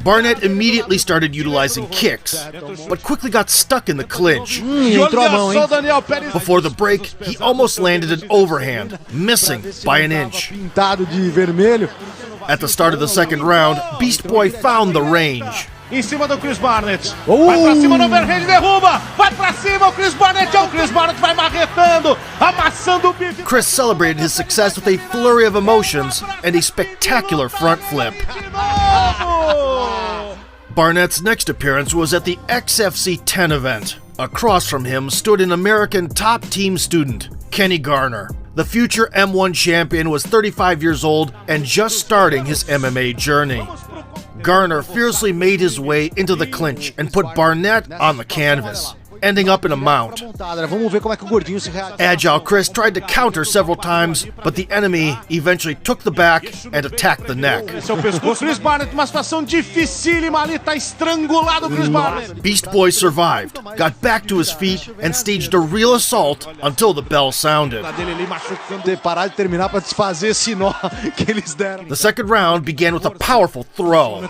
Barnet immediately started utilizing kicks, but quickly got stuck in the clinch. Before the break, he almost landed an overhand, missing by an inch. At the start of the second round, Beast Boy found the range. Em cima do Chris Barnet. Vai pra cima no overhand, derruba. Vai pra cima o Chris Barnet. O Chris Barnet vai marretando, amassando o bife. Chris celebrated his success with a flurry of emotions and a spectacular front flip. Barnet's next appearance was at the XFC 10 event. Across from him stood an American top team student, Kenny Garner. The future M1 champion was 35 years old and just starting his MMA journey. Garner fiercely made his way into the clinch and put Barnet on the canvas, ending up in a mount. Agile Chris tried to counter several times, but the enemy eventually took the back and attacked the neck. Chris Barnet, uma situação dificílima ali, tá estrangulado o Chris Barnet. Beast Boy survived, got back to his feet, and staged a real assault until the bell sounded. The second round began with a powerful throw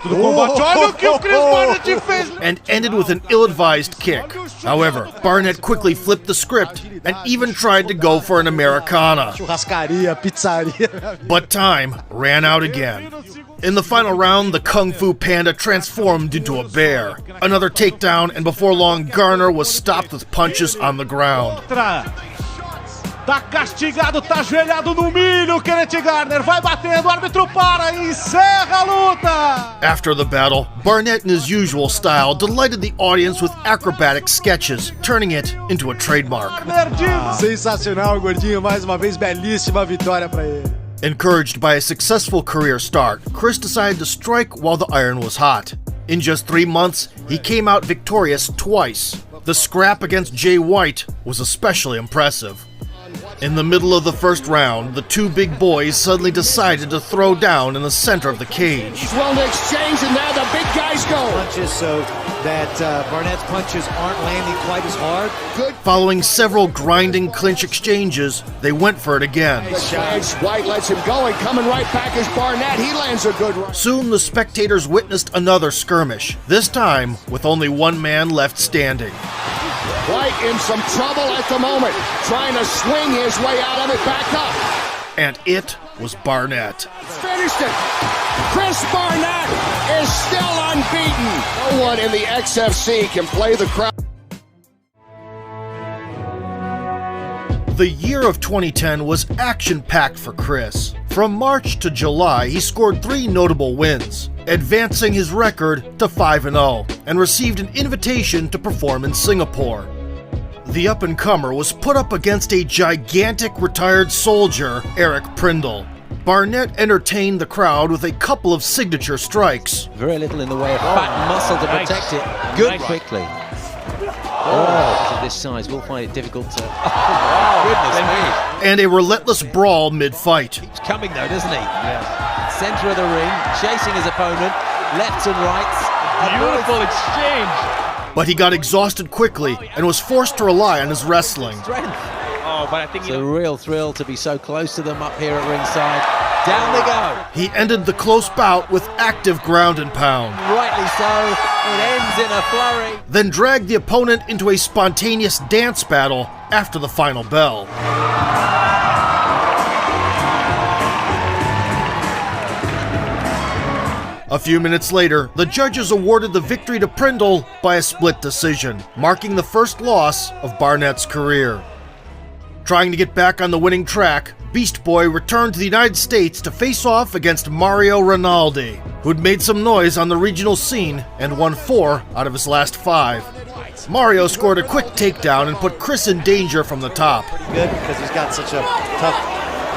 and ended with an ill-advised kick. However, Barnet quickly flipped the script and even tried to go for an Americana. But time ran out again. In the final round, the Kung Fu Panda transformed into a bear. Another takedown, and before long, Garner was stopped with punches on the ground. Tá castigado, tá ajoelhado no milho, Kenneth Garner. Vai batendo, o árbitro para e encerra a luta. After the battle, Barnet, in his usual style, delighted the audience with acrobatic sketches, turning it into a trademark. Sensacional, gordinho. Mais uma vez, belíssima vitória para ele. Encouraged by a successful career start, Chris decided to strike while the iron was hot. In just 3 months, he came out victorious twice. The scrap against Jay White was especially impressive. In the middle of the first round, the two big boys suddenly decided to throw down in the center of the cage. He's willing to exchange, and now the big guys go. Punches so that Barnet's punches aren't landing quite as hard. Good. Following several grinding clinch exchanges, they went for it again. White lets him go, and coming right back is Barnet. He lands a good right. Soon the spectators witnessed another skirmish, this time with only one man left standing. White in some trouble at the moment, trying to swing his way out of it, back up. And it was Barnet. Finished it. Chris Barnet is still unbeaten. No one in the XFC can play the crowd. The year of 2010 was action-packed for Chris. From March to July, he scored 3 notable wins, advancing his record to 5-0, and received an invitation to perform in Singapore. The up-and-comer was put up against a gigantic retired soldier, Eric Prindle. Barnet entertained the crowd with a couple of signature strikes. Very little in the way of fat muscle to protect it. Good quickly. At this size, we'll find it difficult to... Oh, goodness me. And a relentless brawl mid-fight. He's coming though, doesn't he? Yes. Center of the ring, chasing his opponent, lefts and rights. Beautiful exchange. But he got exhausted quickly and was forced to rely on his wrestling. Strength. Oh, but I think it's a real thrill to be so close to them up here at ringside. Down they go. He ended the close bout with active ground and pound. Rightly so. It ends in a flurry. Then dragged the opponent into a spontaneous dance battle after the final bell. A few minutes later, the judges awarded the victory to Prindle by a split decision, marking the first loss of Barnet's career. Trying to get back on the winning track, Beast Boy returned to the United States to face off against Mario Rinaldi, who'd made some noise on the regional scene and won 4 out of his last 5. Mario scored a quick takedown and put Chris in danger from the top. Good, because he's got such a tough,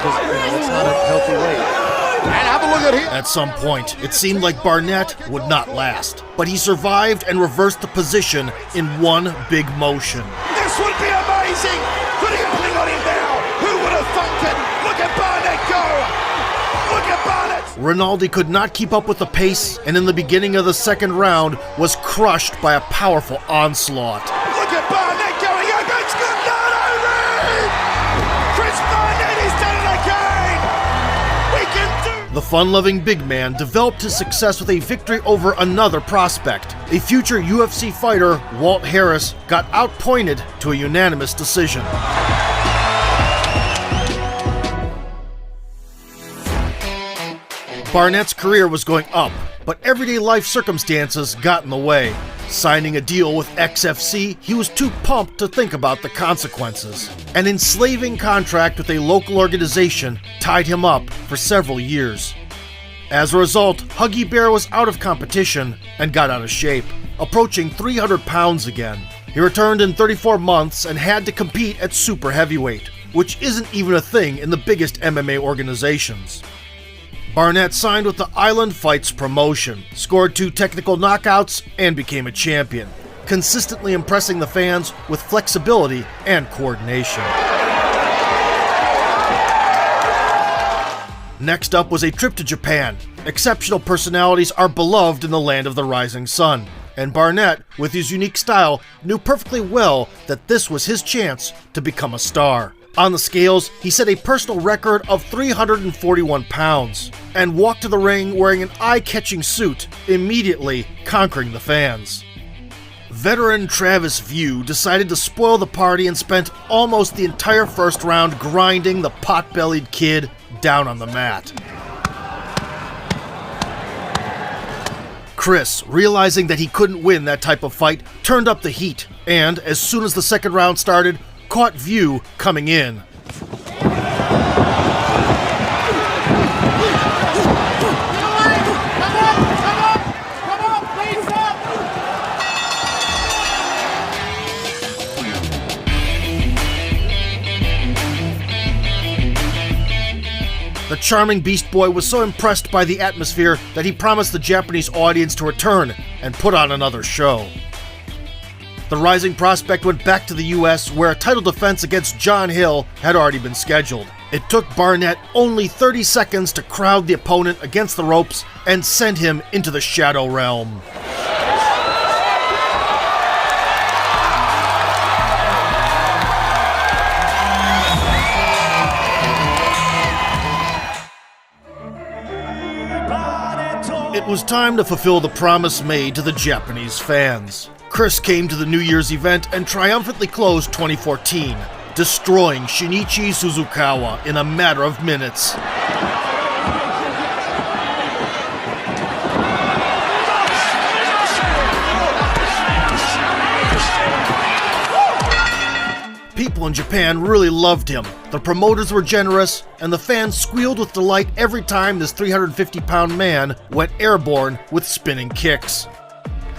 it's not a healthy weight. And have a look at him. At some point, it seemed like Barnet would not last, but he survived and reversed the position in one big motion. This would be amazing. Putting a thing on him now. Who would have thunk it? Look at Barnet go. Look at Barnet. Rinaldi could not keep up with the pace, and in the beginning of the second round was crushed by a powerful onslaught. Look at Barnet going up. It's good. Not over. Chris Barnet is done it again. We can do. The fun-loving big man developed his success with a victory over another prospect. A future UFC fighter, Walt Harris, got outpointed to a unanimous decision. Barnett's career was going up, but everyday life circumstances got in the way. Signing a deal with XFC, he was too pumped to think about the consequences. An enslaving contract with a local organization tied him up for several years. As a result, Huggy Bear was out of competition and got out of shape, approaching 300 pounds again. He returned in 34 months and had to compete at super heavyweight, which isn't even a thing in the biggest MMA organizations. Barnett signed with the Island Fights promotion, scored 2 technical knockouts, and became a champion, consistently impressing the fans with flexibility and coordination. Next up was a trip to Japan. Exceptional personalities are beloved in the land of the rising sun, and Barnett, with his unique style, knew perfectly well that this was his chance to become a star. On the scales, he set a personal record of 341 pounds and walked to the ring wearing an eye-catching suit, immediately conquering the fans. Veteran Travis View decided to spoil the party and spent almost the entire first round grinding the pot-bellied kid down on the mat. Chris, realizing that he couldn't win that type of fight, turned up the heat, and as soon as the second round started, caught View coming in. The charming Beast Boy was so impressed by the atmosphere that he promised the Japanese audience to return and put on another show. The rising prospect went back to the US, where a title defense against John Hill had already been scheduled. It took Barnett only 30 seconds to crowd the opponent against the ropes and send him into the Shadow Realm. It was time to fulfill the promise made to the Japanese fans. Chris came to the New Year's event and triumphantly closed 2014, destroying Shinichi Suzukawa in a matter of minutes. People in Japan really loved him. The promoters were generous, and the fans squealed with delight every time this 350-pound man went airborne with spinning kicks.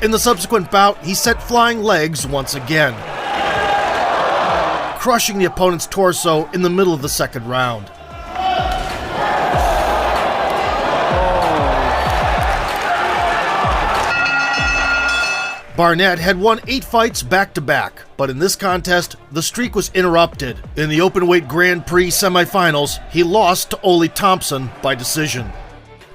In the subsequent bout, he set flying legs once again, crushing the opponent's torso in the middle of the second round. Barnett had won 8 fights back-to-back, but in this contest, the streak was interrupted. In the openweight Grand Prix semifinals, he lost to Ole Thompson by decision.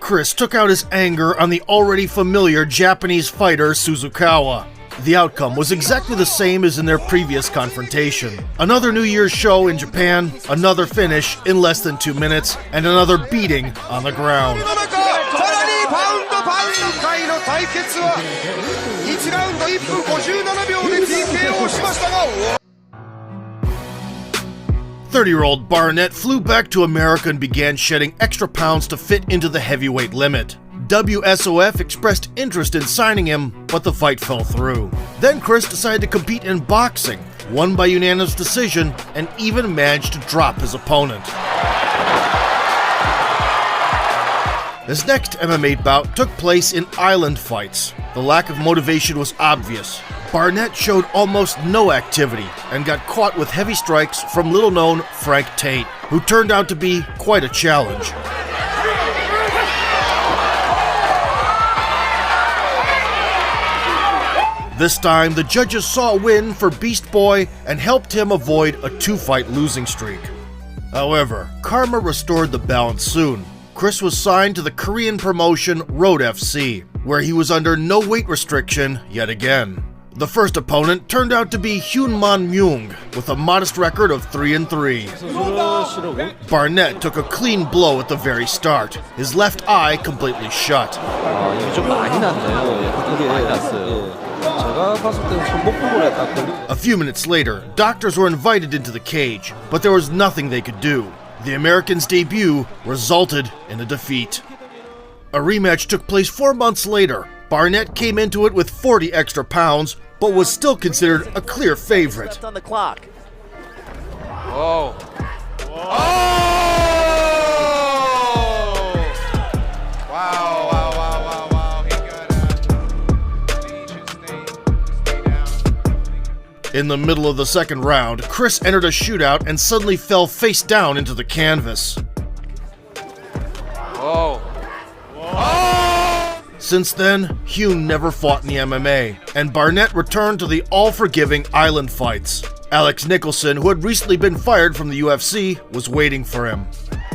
Chris took out his anger on the already familiar Japanese fighter Suzukawa. The outcome was exactly the same as in their previous confrontation. Another New Year's show in Japan, another finish in less than 2 minutes, and another beating on the ground. 30-year-old Barnett flew back to America and began shedding extra pounds to fit into the heavyweight limit. WSOF expressed interest in signing him, but the fight fell through. Then Chris decided to compete in boxing, won by unanimous decision, and even managed to drop his opponent. His next MMA bout took place in Island Fights. The lack of motivation was obvious. Barnett showed almost no activity and got caught with heavy strikes from little-known Frank Tate, who turned out to be quite a challenge. This time, the judges saw a win for Beast Boy and helped him avoid a 2-fight losing streak. However, karma restored the balance soon. Chris was signed to the Korean promotion Road FC, where he was under no weight restriction yet again. The first opponent turned out to be Hyun-Man Myung with a modest record of 3-3. Barnet took a clean blow at the very start, his left eye completely shut. A few minutes later, doctors were invited into the cage, but there was nothing they could do. The Americans' debut resulted in a defeat. A rematch took place 4 months later. Barnet came into it with 40 extra pounds, but was still considered a clear favorite. Left on the clock. Oh. Wow. He should stay down. In the middle of the second round, Chris entered a shootout and suddenly fell face down into the canvas. Since then, Hyun never fought in the MMA, and Barnet returned to the all-forgiving island fights. Alex Nicholson, who had recently been fired from the UFC, was waiting for him.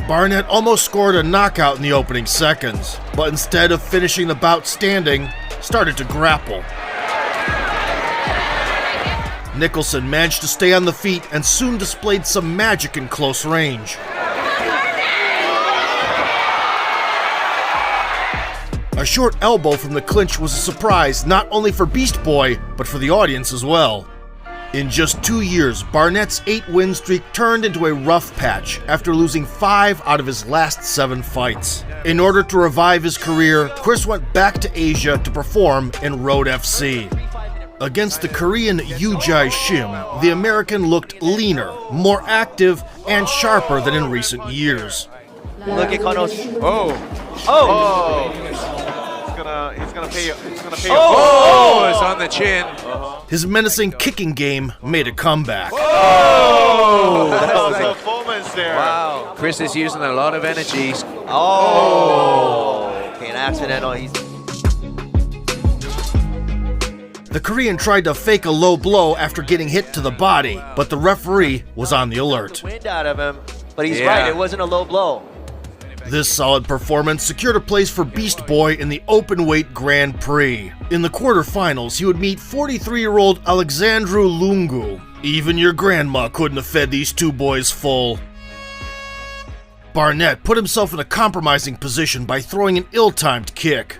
Barnet almost scored a knockout in the opening seconds, but instead of finishing the bout standing, started to grapple. Nicholson managed to stay on the feet and soon displayed some magic in close range. A short elbow from the clinch was a surprise not only for Beast Boy, but for the audience as well. In just 2 years, Barnet's 8-win streak turned into a rough patch after losing 5 out of his last 7 fights. In order to revive his career, Chris went back to Asia to perform in Road FC. Against the Korean Yoo-Jae Shim, the American looked leaner, more active, and sharper than in recent years. Look at Konos. He's gonna pay you. Oh, it's on the chin. His menacing kicking game made a comeback. That was a performance there. Wow. Chris is using a lot of energy. Okay, an accidental. The Korean tried to fake a low blow after getting hit to the body, but the referee was on the alert. Wind out of him, but he's right. It wasn't a low blow. This solid performance secured a place for Beast Boy in the openweight Grand Prix. In the quarterfinals, he would meet 43-year-old Alexandru Lungu. Even your grandma couldn't have fed these two boys full. Barnet put himself in a compromising position by throwing an ill-timed kick.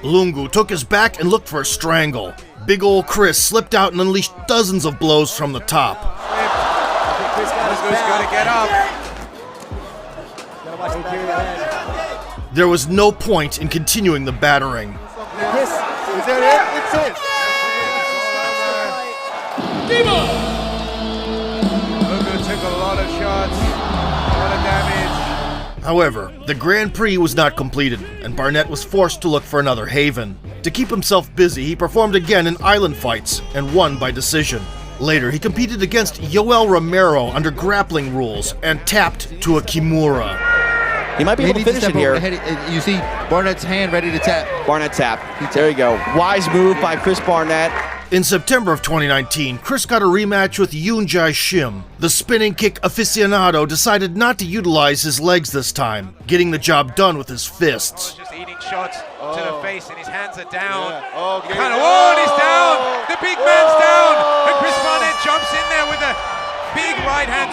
Lungu took his back and looked for a strangle. Big ol' Chris slipped out and unleashed dozens of blows from the top. Gotta get up. There was no point in continuing the battering. Is that it? Lungu took a lot of shots, a lot of damage. However, the Grand Prix was not completed, and Barnet was forced to look for another haven. To keep himself busy, he performed again in island fights and won by decision. Later, he competed against Yoel Romero under grappling rules and tapped to a Kimura. He might be able to finish it here. You see Barnett's hand ready to tap. Barnett tap. There you go. Wise move by Chris Barnet. In September of 2019, Chris got a rematch with Yoo-Jae Shim. The spinning kick aficionado decided not to utilize his legs this time, getting the job done with his fists. Just eating shots to the face, and his hands are down. And he's down. The big man's down, and Chris Barnet jumps in there with a big right hand.